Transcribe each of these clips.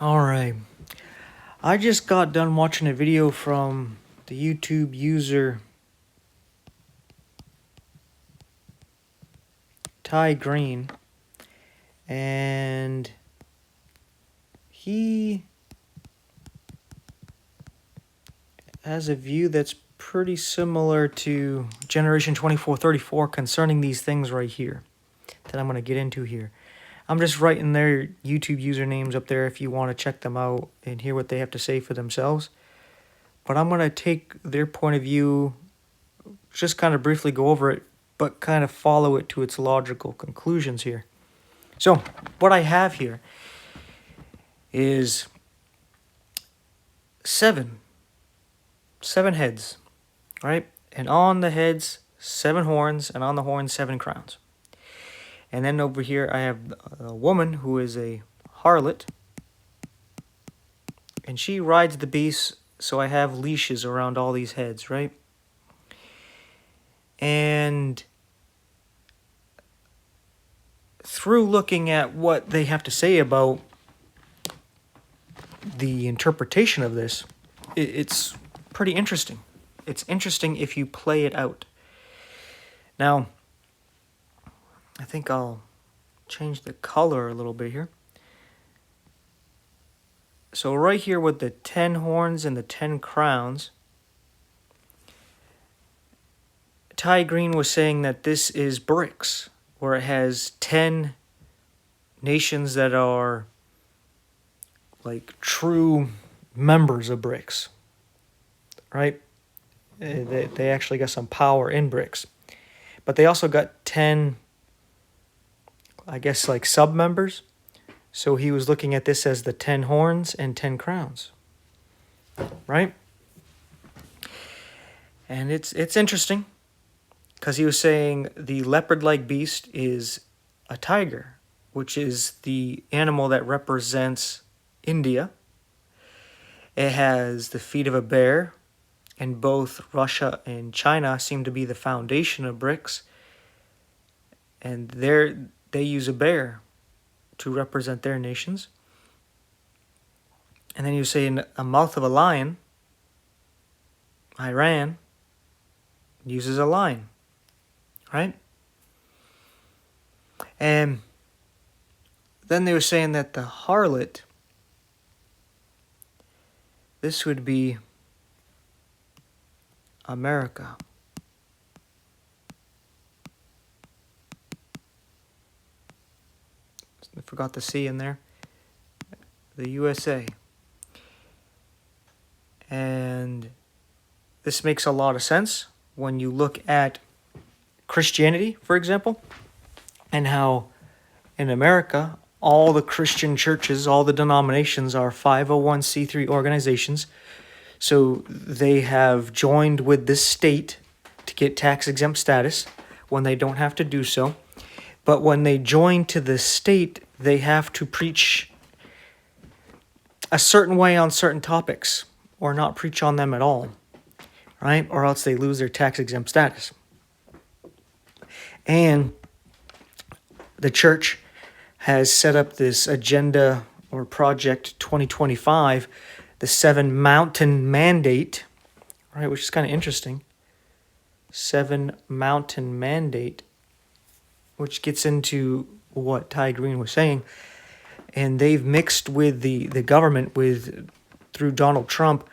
Alright, I just got done watching a video from the YouTube user TyGreen, and he has a view that's pretty similar to Generation 2434 concerning these things right here that I'm going to get into here. I'm just writing their YouTube usernames up there if you want to check them out and hear what they have to say for themselves. But I'm going to take their point of view, just kind of briefly go over it, but kind of follow it to its logical conclusions here. So what I have here is seven heads, right? And on the heads, 7 horns, and on the horns, 7 crowns. And then over here, I have a woman who is a harlot, and she rides the beast, so I have leashes around all these heads, right? And through looking at what they have to say about the interpretation of this, it's pretty interesting. It's interesting if you play it out. Now, I think I'll change the color a little bit here. So right here with the 10 horns and the 10 crowns, TyGreen was saying that this is BRICS, where it has 10 nations that are like true members of BRICS, right? They actually got some power in BRICS. But they also got 10, I guess, like sub-members. So he was looking at this as the 10 horns and 10 crowns, right? And it's interesting because he was saying the leopard-like beast is a tiger, which is the animal that represents India. It has the feet of a bear, and both Russia and China seem to be the foundation of BRICS. And they use a bear to represent their nations. And then you say a mouth of a lion. Iran uses a lion, right? And then they were saying that the harlot, this would be America. I forgot the C in there. The USA. And this makes a lot of sense when you look at Christianity, for example, and how in America, all the Christian churches, all the denominations are 501c3 organizations. So they have joined with this state to get tax-exempt status when they don't have to do so. But when they join to the state, they have to preach a certain way on certain topics or not preach on them at all, right? Or else they lose their tax-exempt status. And the church has set up this agenda or project 2025, the 7 Mountain Mandate, right, which is kind of interesting. 7 Mountain Mandate, which gets into what TyGreen was saying. And they've mixed with the government through Donald Trump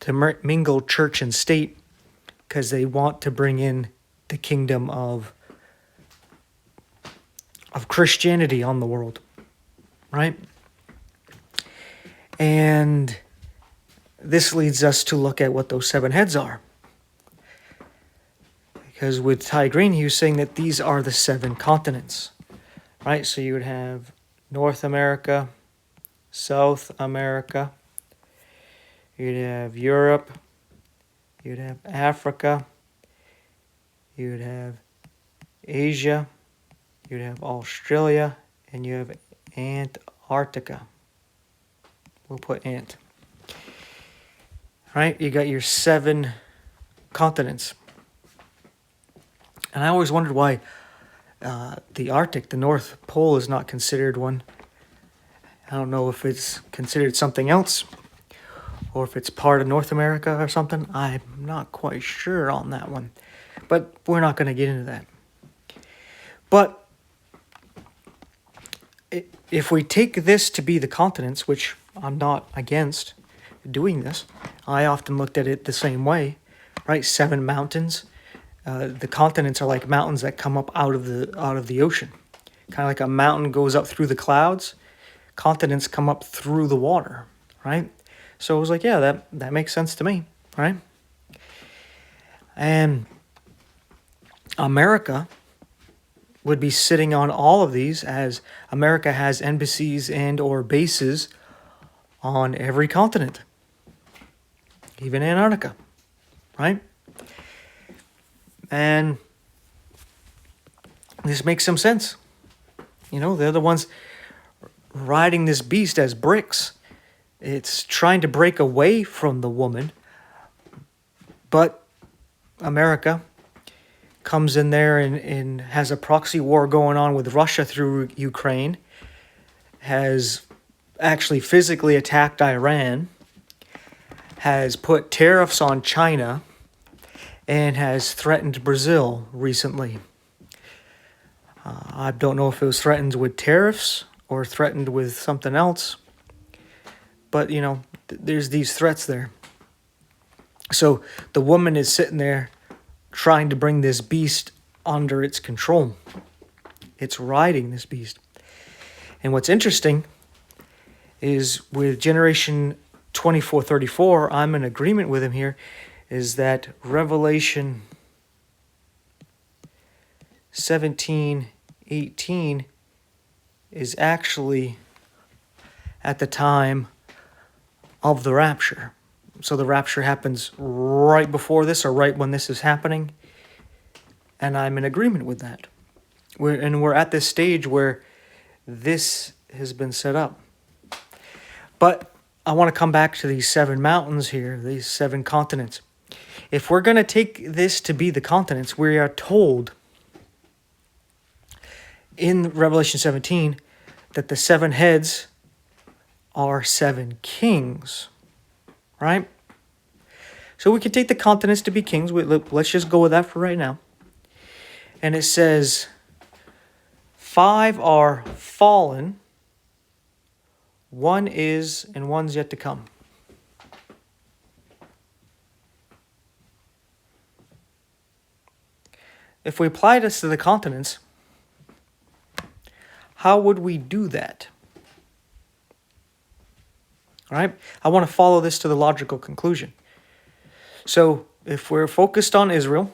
to mingle church and state because they want to bring in the kingdom of Christianity on the world, right? And this leads us to look at what those 7 heads are. Because with TyGreen, he was saying that these are the 7 continents, right? So you would have North America, South America, you'd have Europe, you'd have Africa, you'd have Asia, you'd have Australia, and you have Antarctica. We'll put Ant. Right? You got your 7 continents. And I always wondered why the Arctic, the North Pole, is not considered one. I don't know if it's considered something else or if it's part of North America or something. I'm not quite sure on that one. But we're not going to get into that. But if we take this to be the continents, which I'm not against doing this, I often looked at it the same way, right? 7 mountains. The continents are like mountains that come up out of the ocean. Kind of like a mountain goes up through the clouds. Continents come up through the water, right? So it was like, yeah, that makes sense to me, right? And America would be sitting on all of these, as America has embassies and or bases on every continent, even Antarctica, right? And this makes some sense. You know, they're the ones riding this beast as bricks. It's trying to break away from the woman, but America comes in there and has a proxy war going on with Russia through Ukraine, has actually physically attacked Iran, has put tariffs on China, and has threatened Brazil recently. I don't know if it was threatened with tariffs or threatened with something else, but, you know, there's these threats there. So the woman is sitting there trying to bring this beast under its control. It's riding this beast. And what's interesting is with Generation 2434, I'm in agreement with him here, is that Revelation 17:18 is actually at the time of the rapture. So the rapture happens right before this or right when this is happening. And I'm in agreement with that. We're at this stage where this has been set up. But I want to come back to these 7 mountains here, these 7 continents. If we're going to take this to be the continents, we are told in Revelation 17 that the 7 heads are 7 kings, right? So we can take the continents to be kings. Let's just go with that for right now. And it says 5 are fallen, 1 is, and 1's yet to come. If we apply this to the continents, how would we do that? All right? I want to follow this to the logical conclusion. So if we're focused on Israel,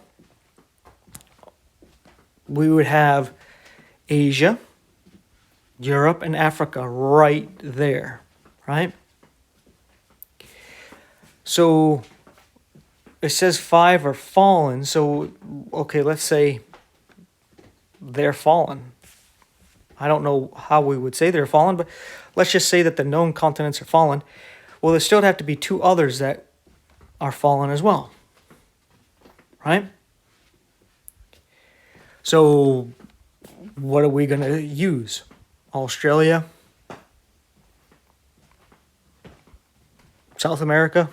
we would have Asia, Europe, and Africa right there, right? So it says 5 are fallen. So, okay, let's say they're fallen. I don't know how we would say they're fallen, but let's just say that the known continents are fallen. Well, there still have to be 2 others that are fallen as well, right? So what are we going to use? Australia? South America?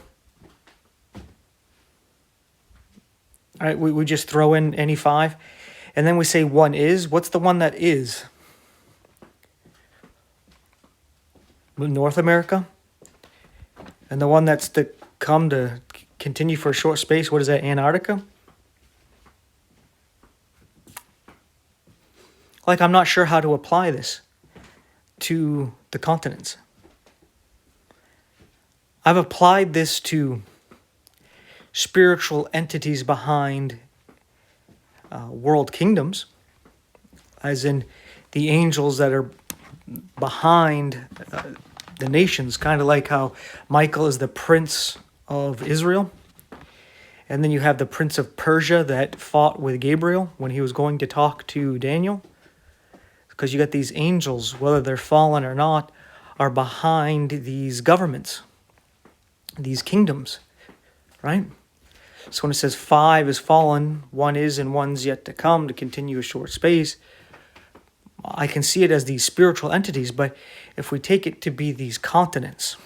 All right, we just throw in any 5. And then we say 1 is. What's the one that is? North America? And the one that's to come to continue for a short space, what is that, Antarctica? Like, I'm not sure how to apply this to the continents. I've applied this to spiritual entities behind world kingdoms, as in the angels that are behind the nations, kind of like how Michael is the prince of Israel. And then you have the prince of Persia that fought with Gabriel when he was going to talk to Daniel. Because you got these angels, whether they're fallen or not, are behind these governments, these kingdoms, right? So when it says 5 is fallen, 1 is, and 1's yet to come to continue a short space, I can see it as these spiritual entities. But if we take it to be these continents,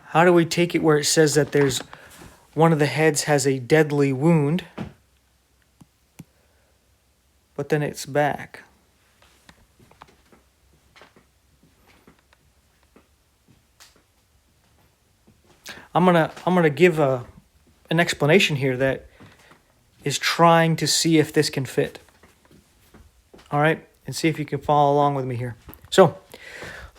how do we take it where it says that there's one of the heads has a deadly wound, but then it's back? I'm gonna give an explanation here that is trying to see if this can fit. All right, and see if you can follow along with me here. So,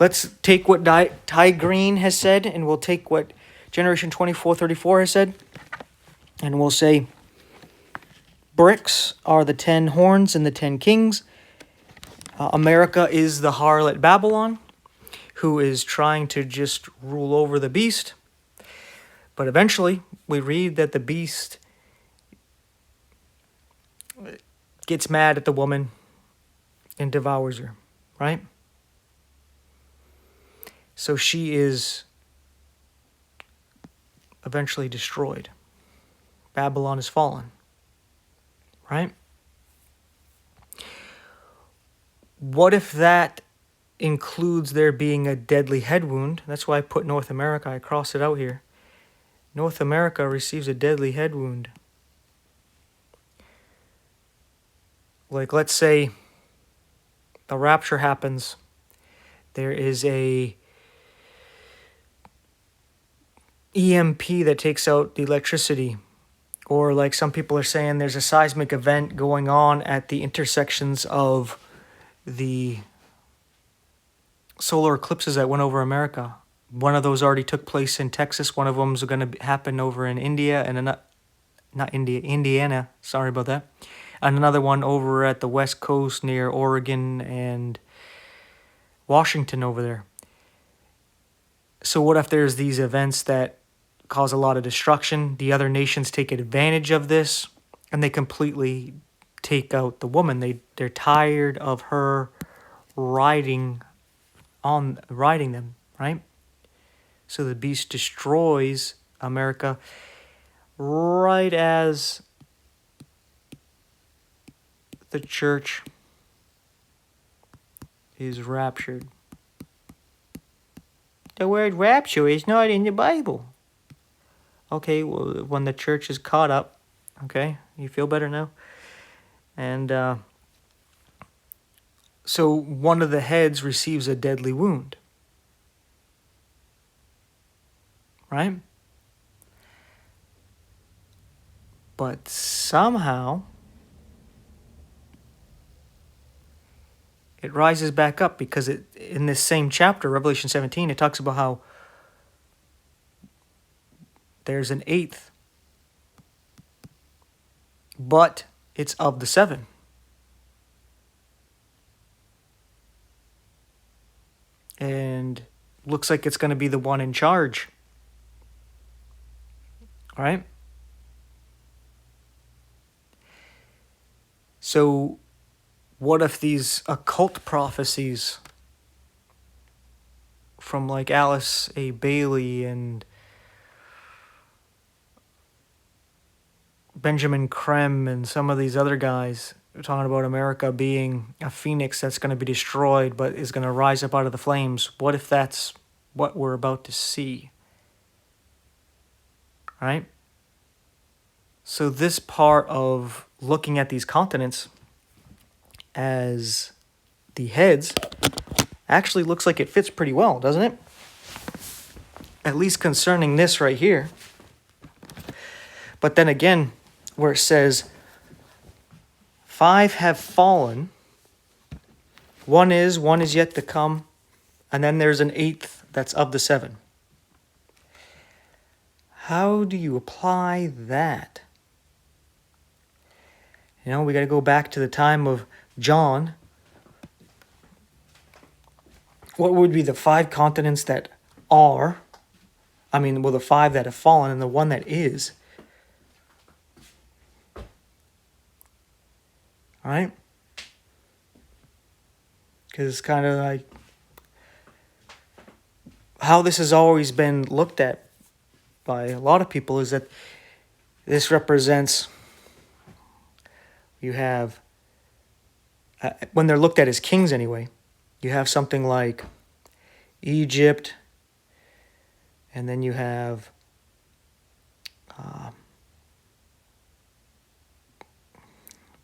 let's take what TyGreen has said, and we'll take what Generation 2434 has said, and we'll say bricks are the 10 horns and the 10 kings. America is the harlot Babylon, who is trying to just rule over the beast. But eventually, we read that the beast gets mad at the woman and devours her, right? So she is eventually destroyed. Babylon is fallen, right? What if that includes there being a deadly head wound? That's why I put North America. I crossed it out here. North America receives a deadly head wound. Like, let's say the rapture happens. There is a EMP that takes out the electricity. Or like some people are saying, there's a seismic event going on at the intersections of the solar eclipses that went over America. One of those already took place in Texas. One of them is going to happen over in India, and Indiana. Sorry about that. And another one over at the West Coast near Oregon and Washington over there. So what if there's these events that cause a lot of destruction? The other nations take advantage of this, and they completely take out the woman. They're tired of her riding them, right? So the beast destroys America right as the church is raptured. The word rapture is not in the Bible. Okay, well, when the church is caught up, okay, you feel better now? And so one of the heads receives a deadly wound. Right? But somehow it rises back up, because in this same chapter, Revelation 17, it talks about how there's an eighth, but it's of the 7. And looks like it's going to be the one in charge. All right? So what if these occult prophecies from like Alice A. Bailey and Benjamin Creme and some of these other guys are talking about America being a phoenix that's going to be destroyed but is going to rise up out of the flames? What if that's what we're about to see? Right? So this part of looking at these continents as the heads actually looks like it fits pretty well, doesn't it? At least concerning this right here. But then again, where it says 5 have fallen, one is yet to come, and then there's an 8th that's of the 7. How do you apply that? You know, we got to go back to the time of John. What would be the 5 continents that are? The 5 that have fallen and the one that is. All right? Because it's kind of like how this has always been looked at by a lot of people is that this represents, you have when they're looked at as kings anyway, you have something like Egypt, and then you have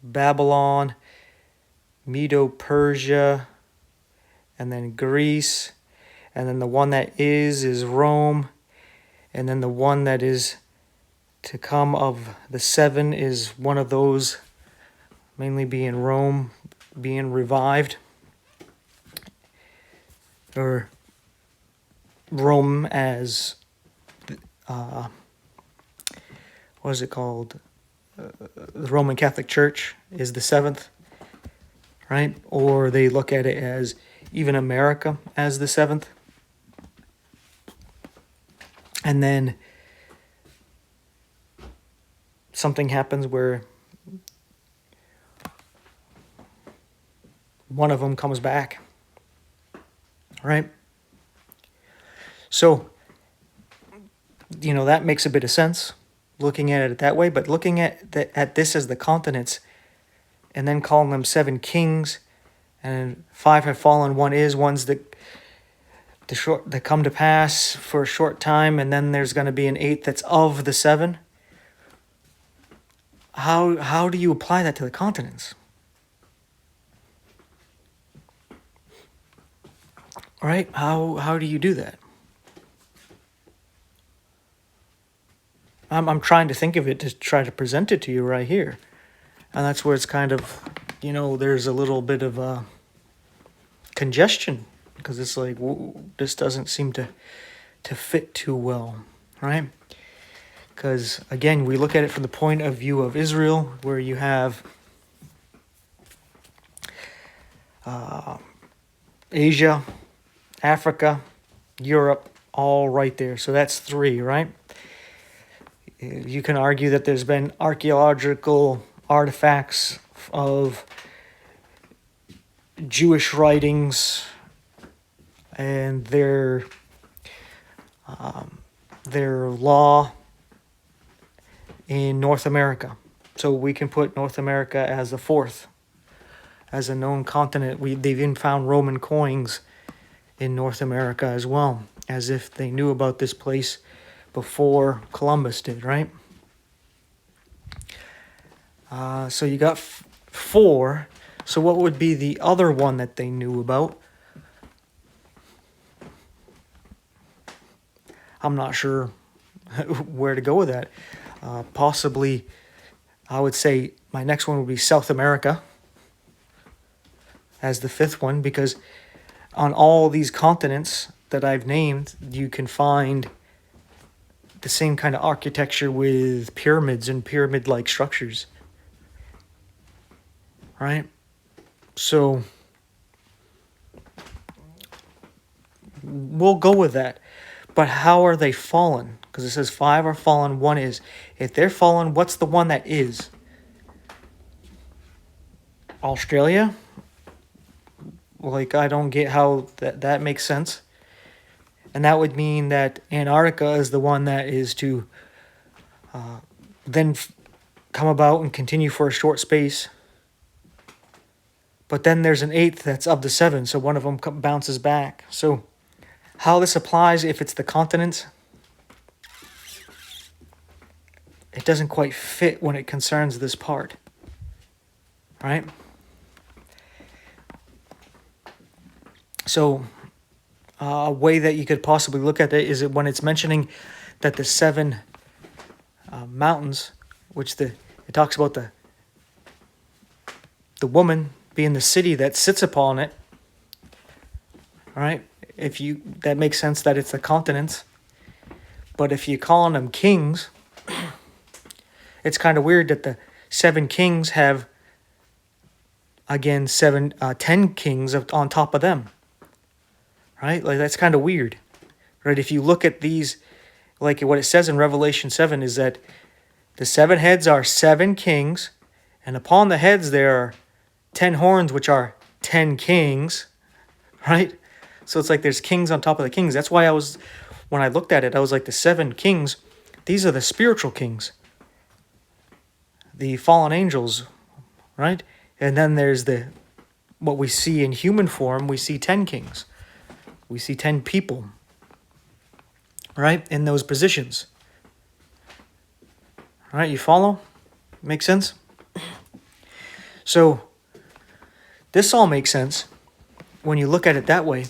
Babylon, Medo-Persia, and then Greece, and then the one that is Rome, and then the one that is to come of the seven is one of those, mainly being Rome, being revived, or Rome as, what is it called? The Roman Catholic Church is the seventh, right? Or they look at it as even America as the seventh. And then something happens where one of them comes back, right? So, that makes a bit of sense, looking at it that way. But looking at this as the continents, and then calling them seven kings, and five have fallen, one's that come to pass for a short time, and then there's going to be an eighth that's of the seven. How do you apply that to the continents? Right? How do you do that? I'm trying to think of it to try to present it to you right here. And that's where it's kind of, there's a little bit of congestion, because it's like, this doesn't seem to fit too well, right? Because, again, we look at it from the point of view of Israel, where you have Asia, Africa, Europe, all right there. So that's three, right? You can argue that there's been archaeological artifacts of Jewish writings and their law in North America. So we can put North America as the fourth, as a known continent. They've even found Roman coins in North America as well, as if they knew about this place before Columbus did, right? So you got four. So what would be the other one that they knew about? I'm not sure where to go with that. Possibly, I would say my next one would be South America as the fifth one, because on all these continents that I've named, you can find the same kind of architecture with pyramids and pyramid-like structures, right? So we'll go with that. But how are they fallen? Because it says five are fallen, one is. If they're fallen, what's the one that is? Australia? Like, I don't get how that makes sense. And that would mean that Antarctica is the one that is to then come about and continue for a short space. But then there's an eighth that's of the seven, so one of them bounces back. So how this applies, if it's the continents, it doesn't quite fit when it concerns this part, right? So a way that you could possibly look at it is that when it's mentioning that the seven mountains, which it talks about the woman being the city that sits upon it, all right? That makes sense that it's the continents. But if you're calling them kings, it's kind of weird that the seven kings have, again, 10 kings on top of them, right? Like, that's kind of weird, right? If you look at these, like what it says in Revelation 7 is that the seven heads are seven kings, and upon the heads there are 10 horns, which are 10 kings, right? So it's like there's kings on top of the kings. That's why when I looked at it, I was like, the seven kings, these are the spiritual kings, the fallen angels, right? And then there's the what we see in human form, we see 10 kings. We see 10 people, right, in those positions. All right, you follow? Make sense? So this all makes sense when you look at it that way.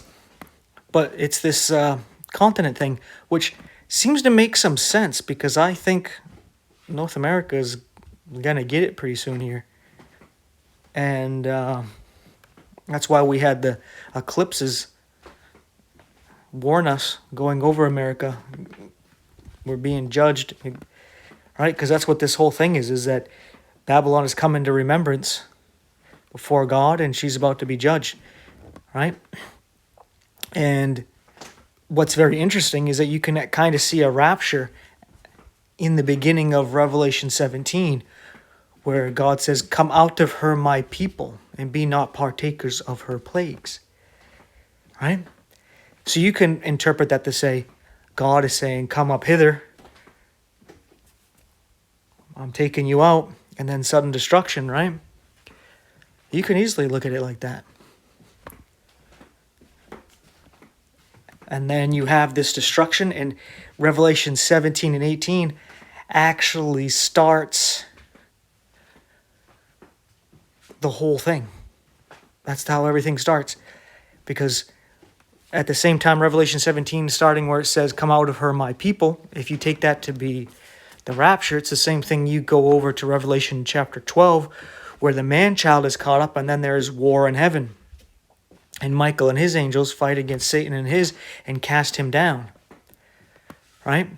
But it's this continent thing, which seems to make some sense because I think North America is going to get it pretty soon here. And that's why we had the eclipses warn us going over America. We're being judged, right? Because that's what this whole thing is that Babylon is coming to remembrance before God, and she's about to be judged, right? And what's very interesting is that you can kind of see a rapture in the beginning of Revelation 17, where God says, "Come out of her, my people, and be not partakers of her plagues." Right? So you can interpret that to say, God is saying, "Come up hither. I'm taking you out," and then sudden destruction, right? You can easily look at it like that. And then you have this destruction, and Revelation 17 and 18 actually starts the whole thing. That's how everything starts. Because at the same time, Revelation 17 starting where it says, "Come out of her, my people," if you take that to be the rapture, it's the same thing. You go over to Revelation chapter 12, where the man-child is caught up, and then there's war in heaven. And Michael and his angels fight against Satan and cast him down. Right?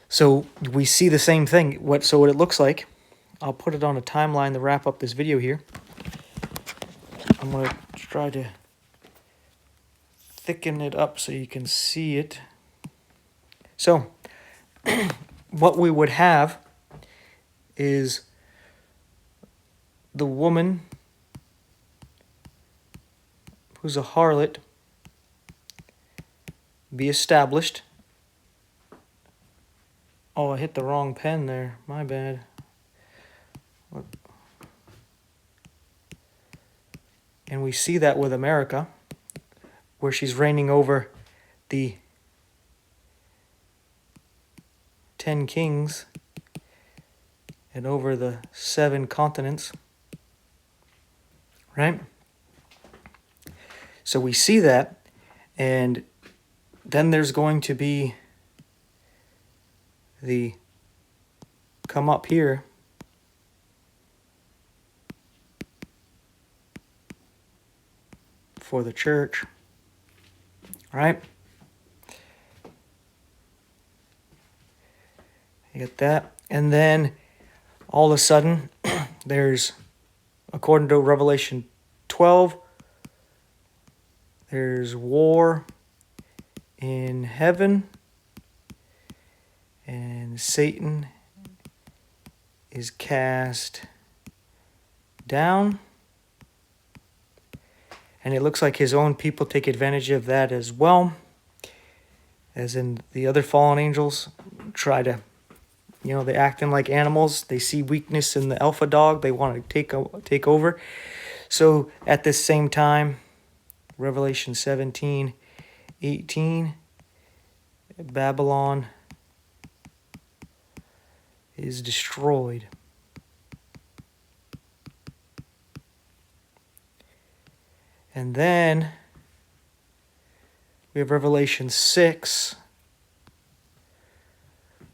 So we see the same thing. What it looks like, I'll put it on a timeline to wrap up this video here. I'm going to try to thicken it up so you can see it. So what we would have is the woman who's a harlot be established. Oh, I hit the wrong pen there. My bad. And we see that with America, where she's reigning over the 10 kings and over the 7 continents. Right? So we see that, and then there's going to be the come up here for the church, right? You get that? And then all of a sudden, there's, according to Revelation 12, there's war in heaven, and Satan is cast down. And it looks like his own people take advantage of that as well. As in the other fallen angels try to, they acting like animals. They see weakness in the alpha dog. They want to take over. So at this same time, Revelation 17, 18, Babylon is destroyed. And then we have Revelation 6,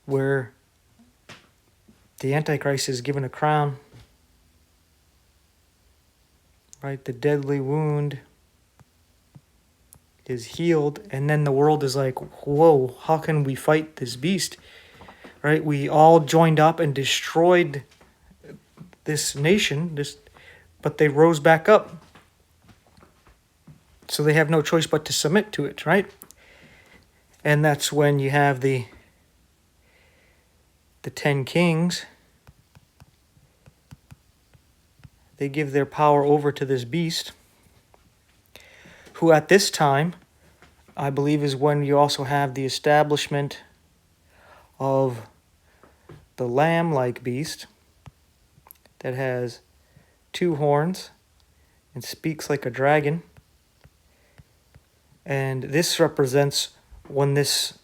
where the Antichrist is given a crown, right? The deadly wound is healed, and then the world is like, whoa, how can we fight this beast? Right? We all joined up and destroyed this nation, but they rose back up. So they have no choice but to submit to it, right? And that's when you have the 10 kings. They give their power over to this beast, who at this time, I believe, is when you also have the establishment of the lamb-like beast that has 2 horns It speaks like a dragon. And this represents when this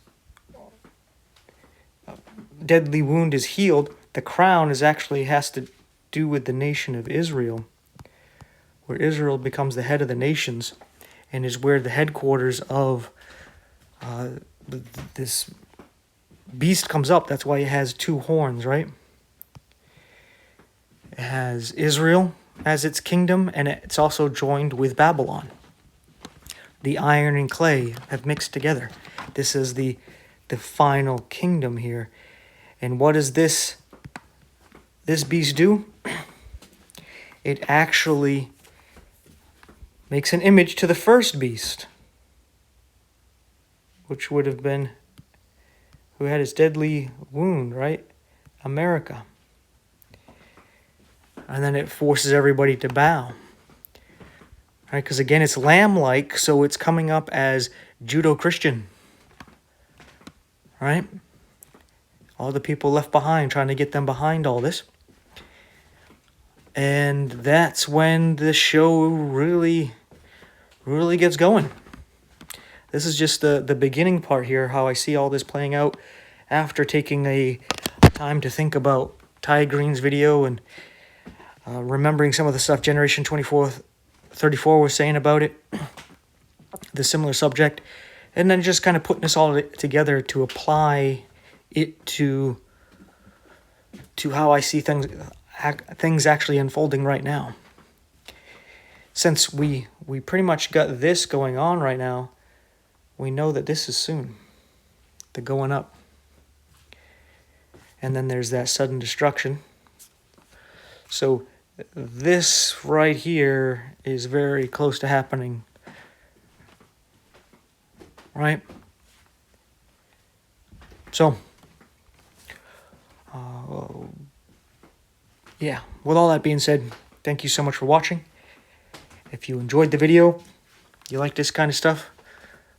deadly wound is healed, the crown has to do with the nation of Israel, where Israel becomes the head of the nations and is where the headquarters of this beast comes up. That's why it has two horns, right? It has Israel as its kingdom, and it's also joined with Babylon. The iron and clay have mixed together. This is the final kingdom here. And what does this beast do? It actually makes an image to the first beast, which would have been who had his deadly wound, right? America. And then it forces everybody to bow. Right? Because again, it's lamb-like, so it's coming up as Judo-Christian. Right? All the people left behind, trying to get them behind all this. And that's when the show really gets going. This is just the beginning part here, how I see all this playing out after taking a time to think about TyGreen's video and remembering some of the stuff Generation 34 was saying about it, the similar subject, and then just kind of putting this all together to apply it to how I see things actually unfolding right now. Since we pretty much got this going on right now, we know that this is soon, the going up. And then there's that sudden destruction. So this right here is very close to happening, right? So, yeah, with all that being said, thank you so much for watching. If you enjoyed the video, you like this kind of stuff,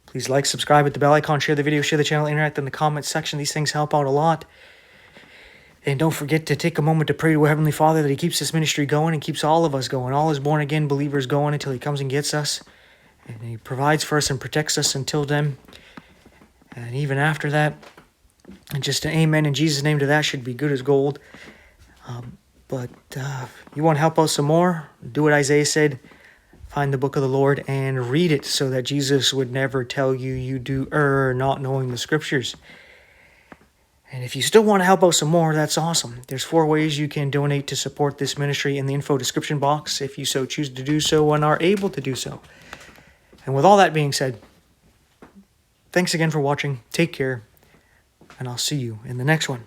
please like, subscribe, hit the bell icon, share the video, share the channel, interact in the comments section. These things help out a lot. And don't forget to take a moment to pray to our Heavenly Father that He keeps this ministry going and keeps all of us going, all His born-again believers going until He comes and gets us. And He provides for us and protects us until then. And even after that, and just an amen in Jesus' name to that should be good as gold. But you want to help out some more? Do what Isaiah said. Find the book of the Lord and read it so that Jesus would never tell you you do err not knowing the scriptures. And if you still want to help out some more, that's awesome. There's 4 ways you can donate to support this ministry in the info description box if you so choose to do so and are able to do so. And with all that being said, thanks again for watching. Take care, and I'll see you in the next one.